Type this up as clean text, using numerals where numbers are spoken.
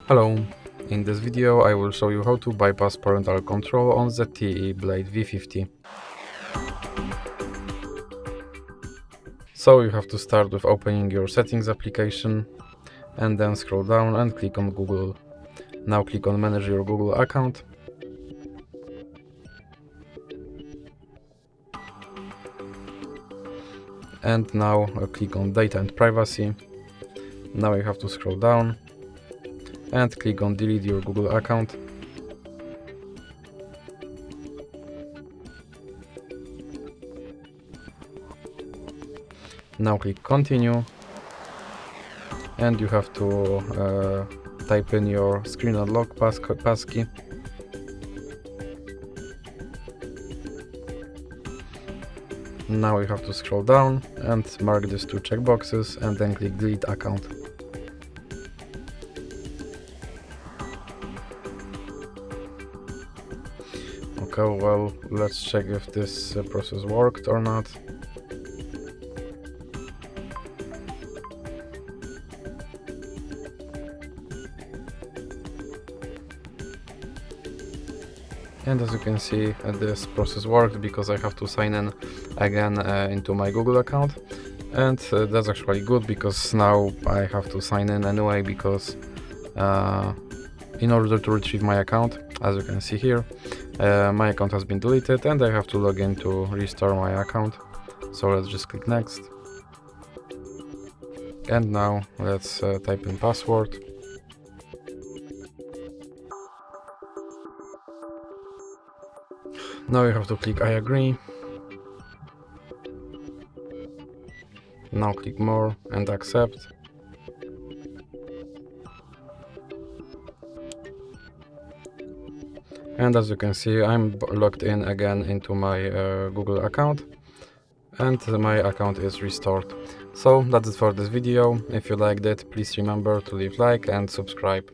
Hello, in this video I will show you how to bypass parental control on ZTE Blade V15. So you have to start with opening your settings application and then scroll down and click on Google. Now click on manage your Google account. And now click on data and privacy. Now you have to scroll down and click on delete your Google account. Now click continue and you have to type in your screen unlock passkey. Now you have to scroll down and mark these two checkboxes and then click delete account. Okay, well, let's check if this process worked or not. And as you can see, this process worked because I have to sign in again into my Google account. And that's actually good because now I have to sign in anyway because in order to retrieve my account, as you can see here, my account has been deleted and I have to log in to restore my account. So let's just click next. And now let's type in password. Now you have to click I agree. Now click more and accept. And as you can see, I'm logged in again into my Google account and my account is restored. So that's it for this video. If you liked it, please remember to leave like and subscribe.